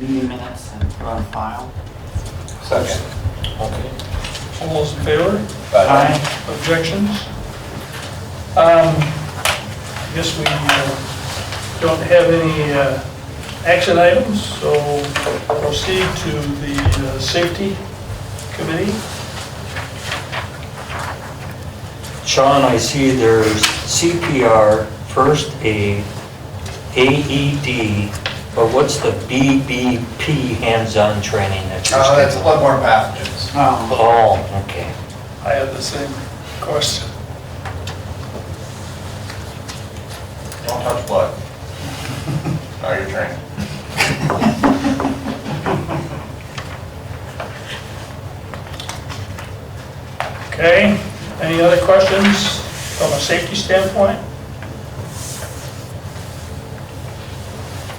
meeting minutes and put on file. Second. Okay. All those in favor? Aye. Objections? I guess we don't have any action items, so proceed to the Safety Committee. Sean, I see there's CPR, first aid, AED, but what's the BBP hands-on training that you're That's scheduling? bloodborne pathogens. Oh, Oh, okay. I have the same question. Don't touch blood. Now you're trained. Okay, any other questions from a safety standpoint?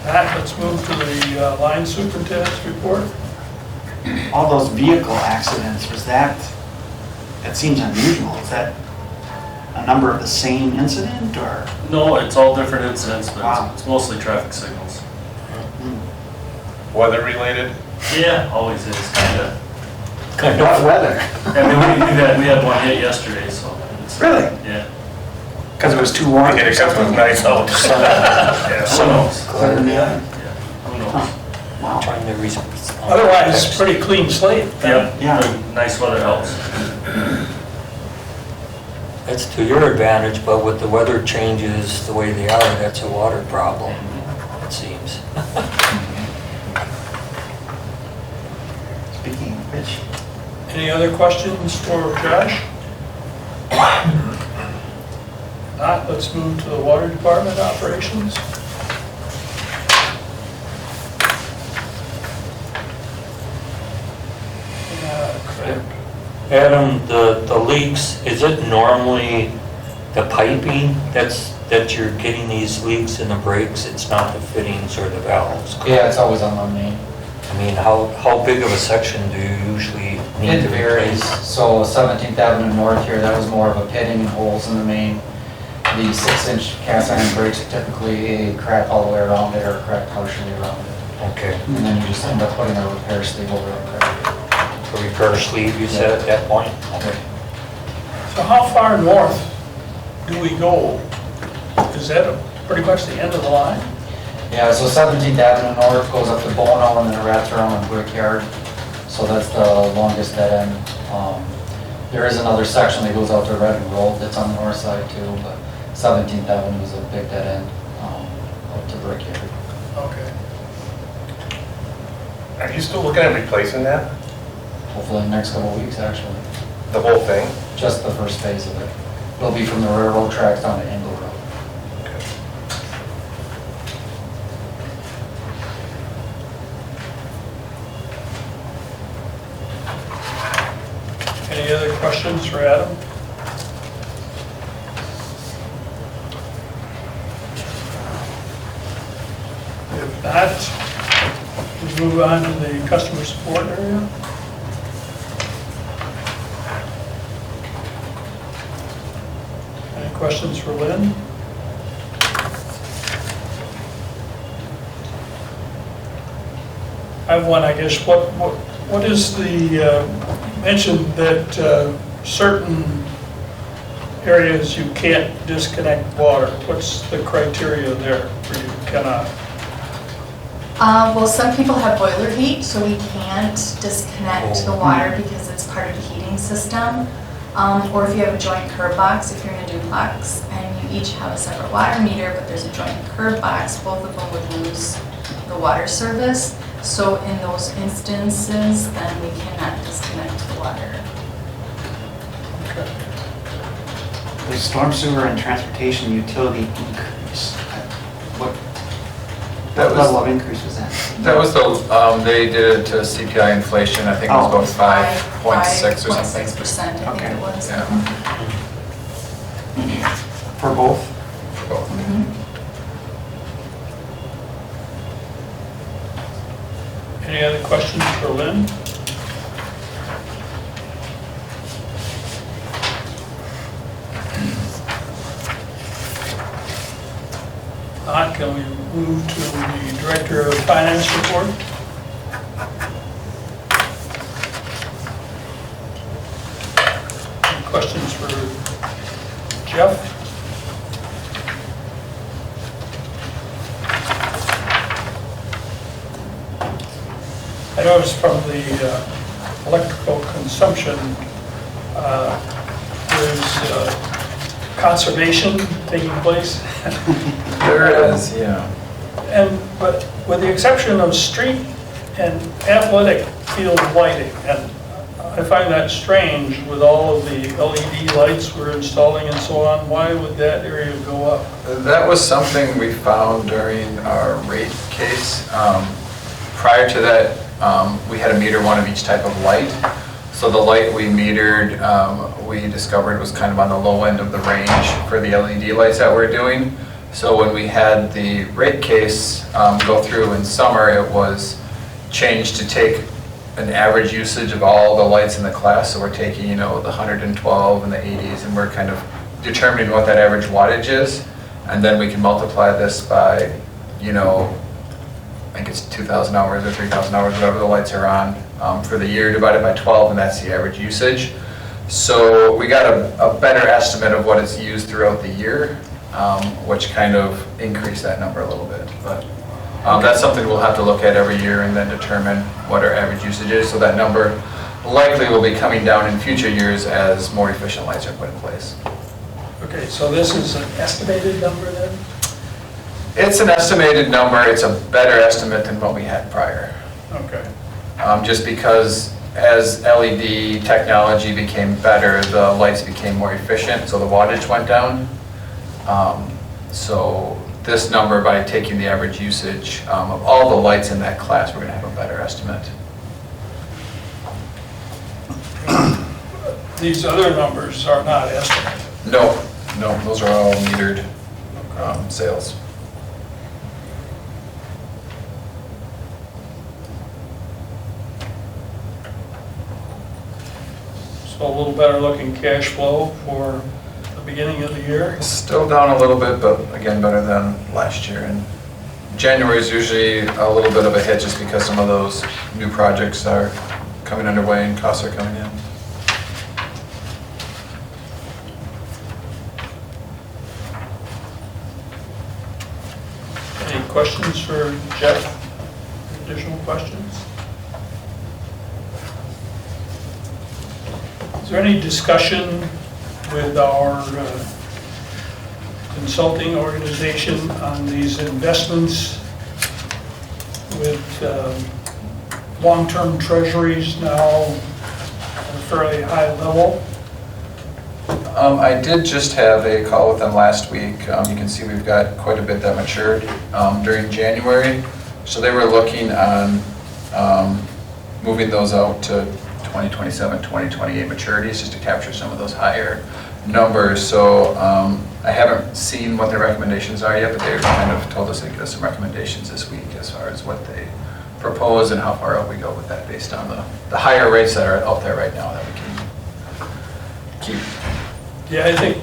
Let's move to the line superintendent's report. all those vehicle accidents, that seems unusual. Is that a number of the same incident or? No, it's all different incidents, but Wow. it's mostly traffic signals. Weather related? Yeah, always is, kinda. What weather? I mean, we had one hit yesterday, so. it's- Really? Yeah. Because it was too warm? It comes with nice out. Who knows? Clear in the eye? Yeah, who knows? Wow. Trying to Otherwise, pretty clean slate. Yep, Yeah. the nice weather helps. That's to your advantage, but with the weather changes the way they are, that's a water problem, it seems. Speaking of which, Any other questions for Josh? Not, let's move to the water department operations. Crap. Adam, the leaks, is it normally the piping that you're getting these leaks in the brakes? It's not the fittings or the valves? Yeah, it's always on the main. I mean, how big of a section do you usually need It to varies. replace? So 17th Avenue North here, that was more of a pitting and holes in the main. The 6-inch cast iron brakes are typically a crack all the way around it or a crack partially around it. Okay, And then you just end up putting a repair sleeve over it. a repair sleeve, you said at that point? Okay. So how far north do we go? Is that pretty much the end of the line? Yeah, so 17th Avenue North goes up to Bono and then it wraps around in Brickyard. So that's the longest dead end. There is another section that goes out to Reading Road that's on the north side too, but 17th Avenue is a big dead end out to Brickyard. Okay. Are you still looking at replacing that? Hopefully in the next couple of weeks, actually. The whole thing? Just the first phase of it. It'll be from the railroad tracks down to Engle Road. Any other questions for Adam? If not, we'll move on to the customer support area. Any questions for Lynn? I have one, I guess. What is the, mentioned that certain areas you can't disconnect water. What's the criteria there for you cannot? Well, some people have boiler heat, so we can't disconnect the water because it's part of the heating system. Or if you have a joint curb box, if you're in a duplex and you each have a separate water meter, but there's a joint curb box, both of them would lose the water service. So in those instances, then we cannot disconnect the water. the storm sewer and transportation utility increase. What level of increase was that? That was the, they did it to CPI inflation, I think it was about 5.6 or something. 5.6%, I think Okay. it was. Yeah. For both? For both. Any other questions for Lynn? Not, can we move to the Director of Finance report? questions for Jeff? I noticed from the electrical consumption, there's conservation taking place. There is, yeah. But with the exception of street and athletic field lighting, and I find that strange with all of the LED lights we're installing and so on, why would that area go up? That was something we found during our rate case. Prior to that, we had to meter one of each type of light. So the light we metered, we discovered was kind of on the low end of the range for the LED lights that we're doing. So when we had the rate case go through in summer, it was changed to take an average usage of all the lights in the class. So we're taking, you know, the 112 and the 80s, and we're kind of determining what that average wattage is. And then we can multiply this by, you know, I think it's 2,000 hours or 3,000 hours, whatever the lights are on for the year, divided by 12, and that's the average usage. So we got a better estimate of what is used throughout the year, which kind of increased that number a little bit. But that's something we'll have to look at every year and then determine what our average usage is. So that number likely will be coming down in future years as more efficient lights are put in place. Okay, so this is an estimated number then? It's an estimated number. It's a better estimate than what we had prior. Okay. Just because as LED technology became better, the lights became more efficient, so the wattage went down. So this number, by taking the average usage of all the lights in that class, we're going to have a better estimate. These other numbers are not estimated. No, those are all metered sales. So a little better looking cash flow for the beginning of the year. Still down a little bit, but again, better than last year. And January is usually a little bit of a hit just because some of those new projects are coming underway and costs are coming in. Any questions for Jeff? Additional questions? Is there any discussion with our consulting organization on these investments with long-term treasuries now at a fairly high level? I did just have a call with them last week. You can see we've got quite a bit that matured during January. So they were looking on moving those out to 2027, 2028 maturities just to capture some of those higher numbers. So I haven't seen what their recommendations are yet, but they kind of told us they'd give us some recommendations this week as far as what they propose and how far out we go with that based on the higher rates that are out there right now that we can keep. Yeah, I think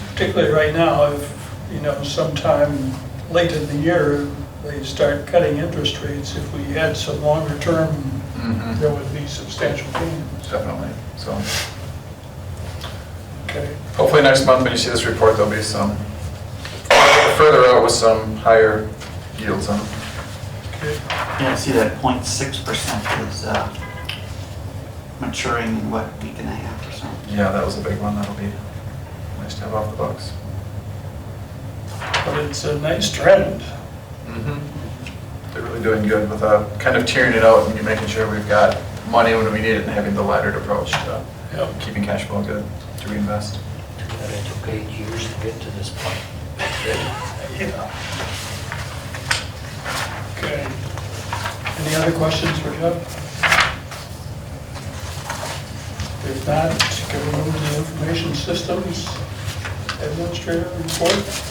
particularly right now, if, you know, sometime late in the year, they start cutting interest rates, if we had some longer term, there would be substantial gains. Definitely, so. Okay. Hopefully next month when you see this report, there'll be some further out with some higher yields on them. Okay. Yeah, I see that 0.6% is maturing in what, week and a half or so. Yeah, that was a big one. That'll be nice to have off the books. But it's a nice trend. They're really doing good with kind of tiering it out and making sure we've got money when we need it and having the laddered approach to keeping cash flow good to reinvest. Too bad it took 8 years to get to this point. Yeah. Okay. Any other questions for Jeff? If not, can we move to the information systems administrator report?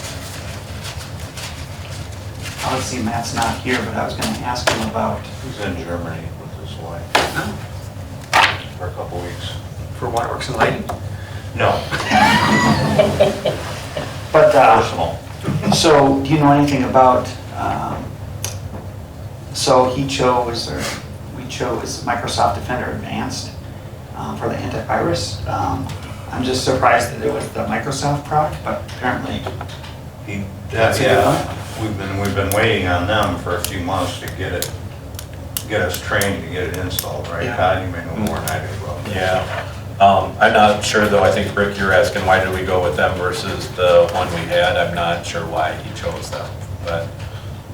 Let's see, Matt's not here, but I was going to ask him about. He's in Germany with his wife for a couple weeks. For Waterworks and Lighting? No. But, Personal. so, do you know anything about, so he chose, or we chose Microsoft Defender Advanced for the antivirus. I'm just surprised that it was the Microsoft product, but apparently, That's, yeah, we've been waiting on them for a few months to get us trained to get it installed, right? Yeah. Todd, you may know more than I do about that. Yeah. I'm not sure though, I think Rick, you're asking why did we go with them versus the one we had? I'm not sure why he chose them, but.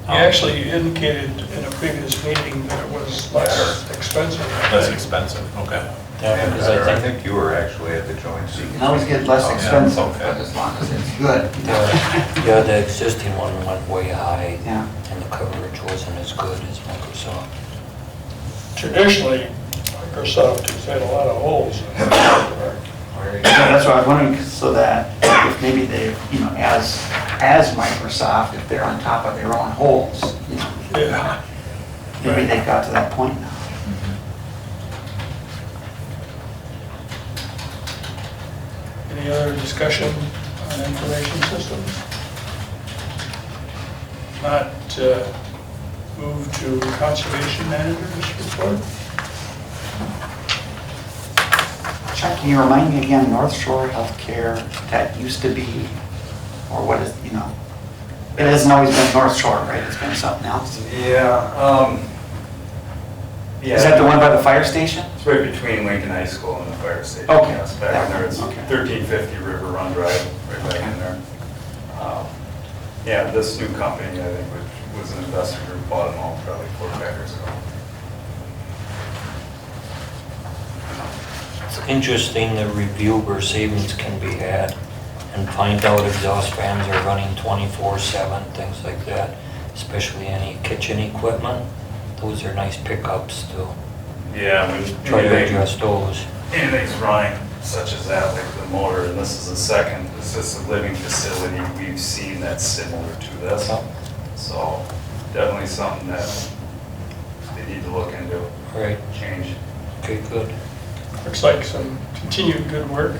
He actually indicated in a previous meeting that it was less expensive. Less expensive, okay. Yeah, And because better. I I think, think you were actually at the joint you seat. can always get less Oh, yeah, expensive, okay. but as long as it's good. yeah, the existing one went way high, Yeah. and the coverage wasn't as good as Microsoft. Traditionally, Microsoft has had a lot of holes in their hardware. Yeah, that's what I was wondering, so that if maybe they, as Microsoft, if they're on top of their own holes, Yeah. maybe they've got to that point now. Any other discussion on information systems? Not move to conservation manager's report? Chuck, can you remind me again, North Shore Healthcare, that used to be, or what is, it hasn't always been North Shore, right? It's been something else. Yeah, yeah. Is that the one by the fire station? It's right between Lincoln High School and the fire station. Okay. Yes, back in there, it's Okay. 1350 River Run Drive, right back in there. Yeah, this new company, I think, which was an investor group, bought them all probably 4 years ago. It's interesting to review where savings can be had and find out exhaust fans are running 24/7, things like that, especially any kitchen equipment. Those are nice pickups to Yeah, when try to adjust those. anything's running, such as that, like the motor, and this is the second assisted living facility we've seen that's similar to this. So definitely something that they need to look into, Right, change. okay, good. Looks like some continued good work.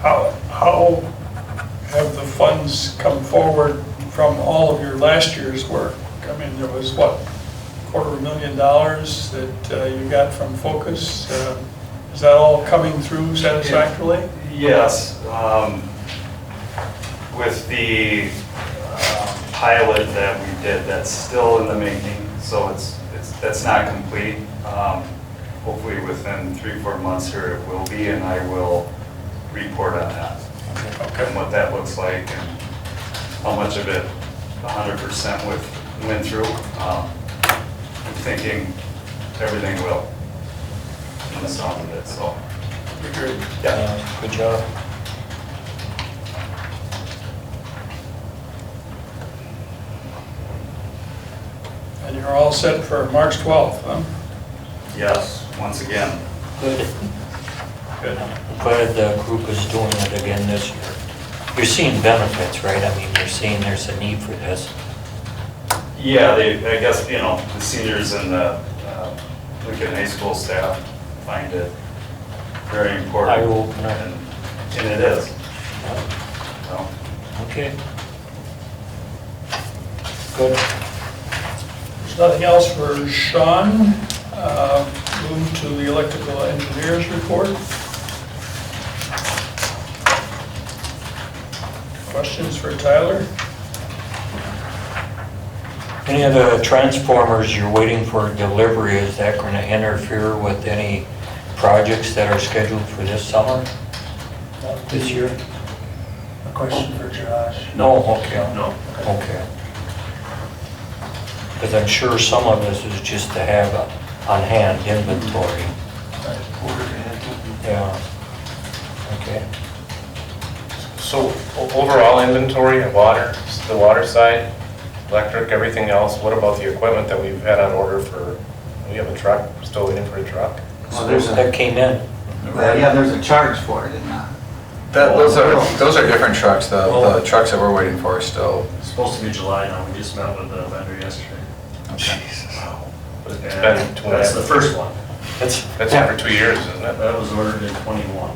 How have the funds come forward from all of your last year's work? I mean, there was, what, $250,000 that you got from Focus? Is that all coming through satisfactorily? Yes, with the pilot that we did, that's still in the making, so that's not complete. Hopefully within 3-4 months here it will be, and I will report on that. Okay. And what that looks like and how much of it 100% went through. I'm thinking everything will in the sound of it, so. Great. Yeah. Good job. And you're all set for March 12th, huh? Yes, once again. Good. Good. I'm glad the group is doing it again this year. You're seeing benefits, right? I mean, you're seeing there's a need for this. Yeah, I guess, the seniors and the Lincoln High School staff find it very important. Eye-opener. And it is. So, Okay. Good. There's nothing else for Sean. Move to the electrical engineers report. Questions for Tyler? Any of the transformers you're waiting for delivery, is that going to interfere with any projects that are scheduled for this summer, this year? A question for Josh. No, okay. No. Okay. Because I'm sure some of this is just to have on-hand inventory. Yeah. Okay. So overall inventory of water, the water side, electric, everything else, what about the equipment that we've had on order for, we have a truck, still waiting for a truck? Well, there's That came in. yeah, there's a charge for it, isn't there? Those are different trucks. The trucks that we're waiting for are still. It's supposed to be July now, we just met with the vendor yesterday. But it's And been 2.5. that's the first one. That's for 2 years, isn't it? That was ordered in '21.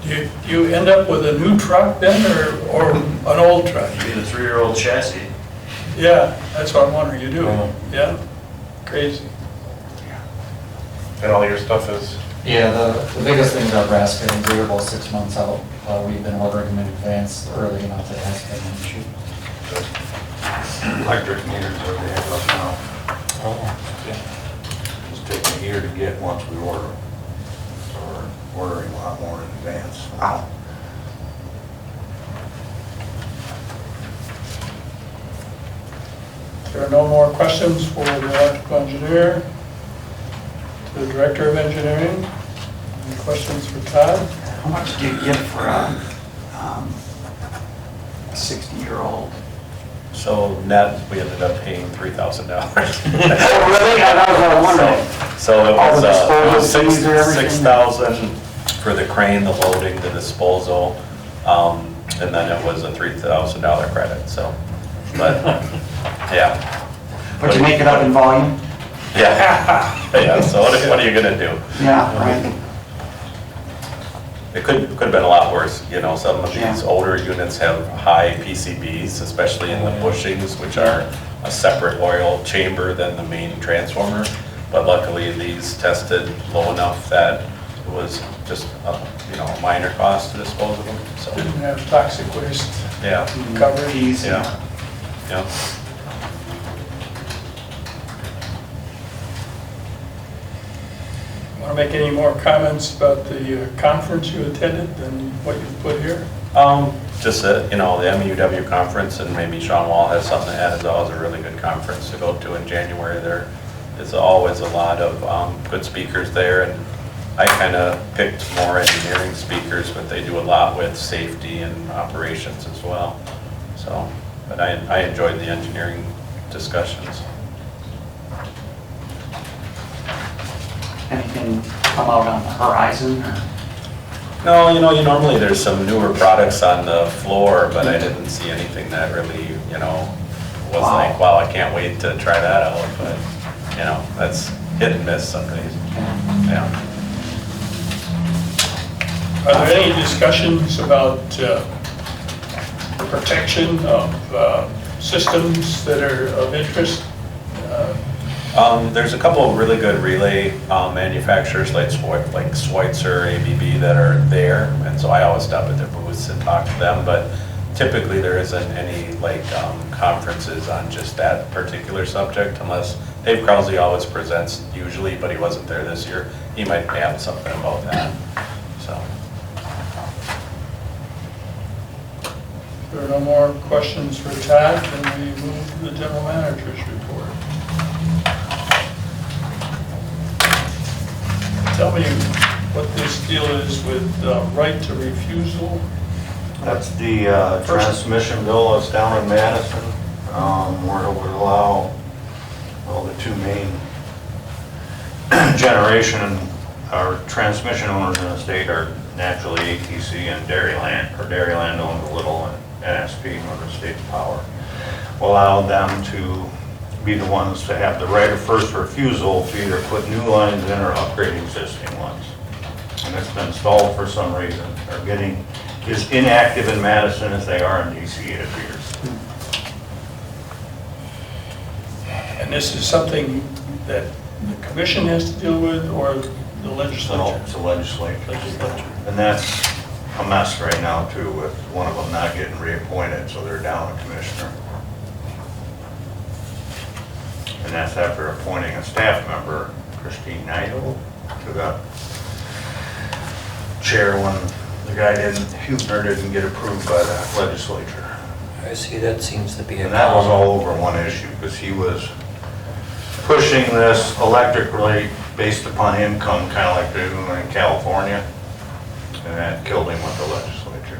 Do you end up with a new truck then, or an old truck? It'd be the 3-year-old chassis. Yeah, that's what I'm wondering, you do? Yeah. Yeah? Crazy. And all your stuff is, Yeah, the biggest things are brass fittings, they're about 6 months out. We've been ordering them in advance early enough that it has been an issue. Electric meters are the heck up now. Oh, It's taking a year to get once we order them. So we're ordering a lot more in advance. Wow. There are no more questions for the electrical engineer, the director of engineering. Any questions for Todd? How much do you get for a 60-year-old? So net, we ended up paying $3,000. Oh, really? That was what I was wondering. So it All was, the it was disposal fees or everything? 6,000 for the crane, the loading, the disposal, and then it was a $3,000 credit, so, but, yeah. But you make it up in volume? Yeah, yeah, so what are you gonna do? Yeah, right. It could have been a lot worse, you know, some of Yeah. these older units have high PCBs, especially in the bushings, which are a separate oil chamber than the main transformer. But luckily, these tested low enough that it was just a, you know, a minor cost to dispose of them, so, Didn't have toxic waste yeah, covered. Fees. yeah, yeah. Want to make any more comments about the conference you attended than what you put here? Just that, you know, the MEUW conference, and maybe Sean Wall has something to add, is always a really good conference to go to in January. There is always a lot of good speakers there, and I kind of picked more engineering speakers, but they do a lot with safety and operations as well. So, but I enjoyed the engineering discussions. Anything come out on the horizon? Or? No, you know, normally there's some newer products on the floor, but I didn't see anything that really, you know, was Wow. like, wow, I can't wait to try that out, but, you know, that's hit and miss some days. Yeah. Are there any discussions about protection of systems that are of interest? There's a couple of really good relay manufacturers like Schweitzer, ABB that are there, and so I always stop at their booths and talk to them, but typically there isn't any like conferences on just that particular subject unless Dave Krause always presents usually, but he wasn't there this year. He might have something about that, so. If there are no more questions for Todd, then we move to the general manager's report. Tell me what this deal is with right to refusal. That's the transmission bill that's down in Madison, where it would allow, well, the two main generation or transmission owners in the state are naturally ATC and Dairyland, or Dairyland owns a little and NSP, Northern States Power. Will allow them to be the ones to have the right of first refusal to either put new lines in or upgrade existing ones. And it's been stalled for some reason. They're getting as inactive in Madison as they are in DC, it appears. And this is something that the commission has to deal with, or the So legislature? it's a legislature. Legislature. And that's a mess right now too, with one of them not getting reappointed, so they're down a commissioner. And that's after appointing a staff member, Christine Neidel, to the chair when the guy Hubner didn't get approved by the legislature. I see, that seems to be a And that was common. all over one issue, because he was pushing this electric rate based upon income, kind of like they're doing in California, and that killed him with the legislature.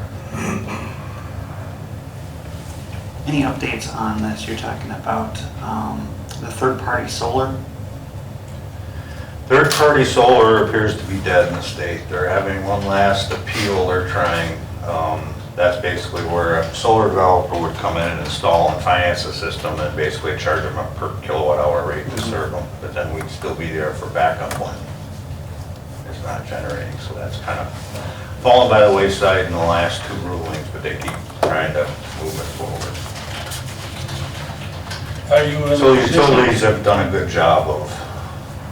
Any updates on this? You're talking about the third-party solar? Third-party solar appears to be dead in the state. They're having one last appeal they're trying. That's basically where a solar developer would come in and install and finance the system and basically charge them a per kilowatt hour rate to serve them. But then we'd still be there for backup when it's not generating. So that's kind of fallen by the wayside in the last two rulings, but they keep trying to move it forward. Are you in a So position- utilities have done a good job of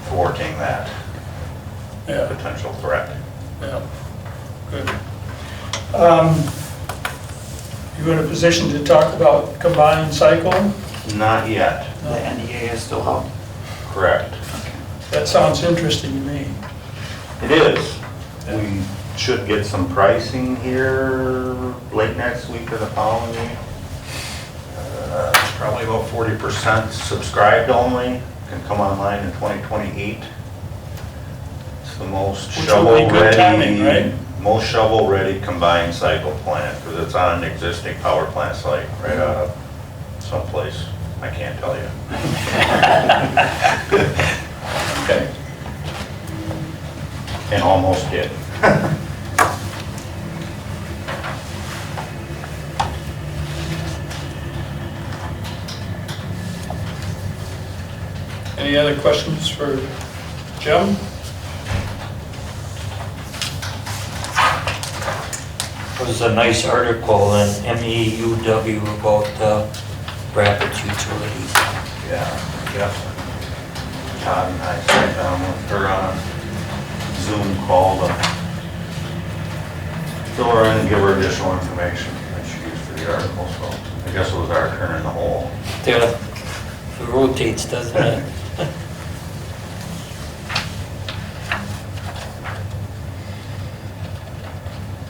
thwarting that. Yeah. potential threat. Yeah, good. You in a position to talk about combined cycle? Not yet, The NDA is still out. correct. That sounds interesting to me. It is. We should get some pricing here late next week or the following week. Probably about 40% subscribed only, can come online in 2028. It's the most Which would be good timing, shovel-ready, right? most shovel-ready combined cycle plant, because it's on an existing power plant site right out of someplace, I can't tell you. Okay. And almost did. Any other questions for Jim? There was a nice article in MEUW about Rapids Utilities. Yeah. Todd and I sat down with her on a Zoom call to fill her in and give her additional information that she used for the article, so I guess it was our turn in the hole. Yeah, it rotates, doesn't it?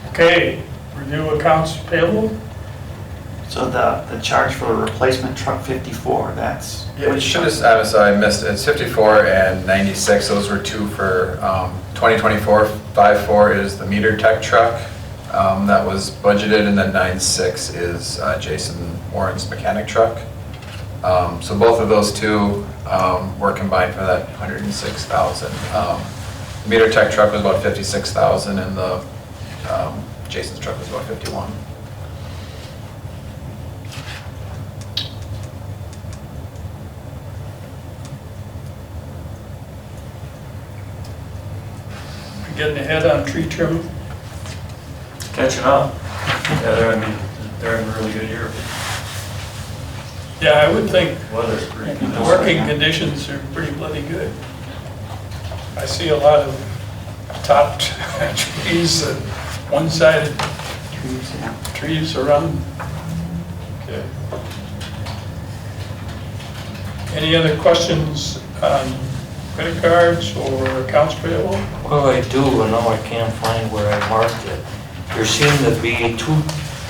Okay, review accounts payable? So the charge for replacement truck 54, that's. Yeah, you should have, I'm sorry, I missed, it's 54 and 96, those were two for 2024. 54 is the meter tech truck, that was budgeted, and then 96 is Jason Warren's mechanic truck. So both of those two were combined for that 106,000. Meter tech truck was about 56,000, and the Jason's truck was about 51. Getting ahead on tree trimming? Catching up. Yeah, they're in a really good year. Yeah, I would think Weather's pretty good. the working conditions are pretty bloody good. I see a lot of topped trees and one-sided Trees, yeah. trees around. Okay. Any other questions on credit cards or accounts payable? Well, I do, and now I can't find where I marked it. There seem to be two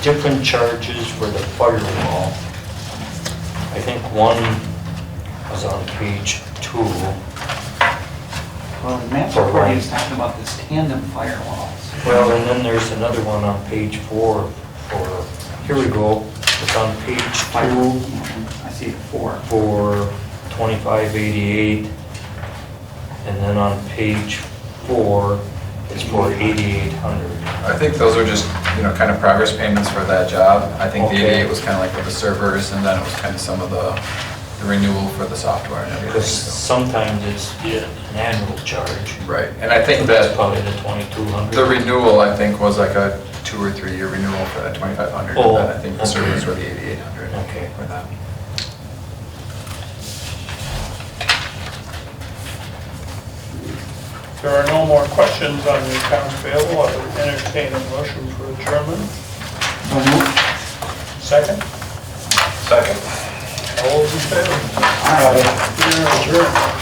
different charges for the firewall. I think one was on page 2. Well, the map For report what? is talking about this tandem firewalls. Well, and then there's another one on page 4 for, here we go, it's on page 2 I see it 4. for 2588. And then on page 4, it's for 8,800. I think those are just, kind of progress payments for that job. I think the Okay. 88 was kind of like with the servers, and then it was kind of some of the renewal for the software and everything. Because so. sometimes it's an annual charge. Right, and I think That's that probably the 2,200. the renewal, I think, was like a 2 or 3 year renewal for that 2,500. Oh, And then I think the okay. servers were the 8,800 Okay. for that. If there are no more questions on the accounts payable, I would entertain a motion for adjournment. So moved. Second? Second. All those in favor? All right. We are adjourned.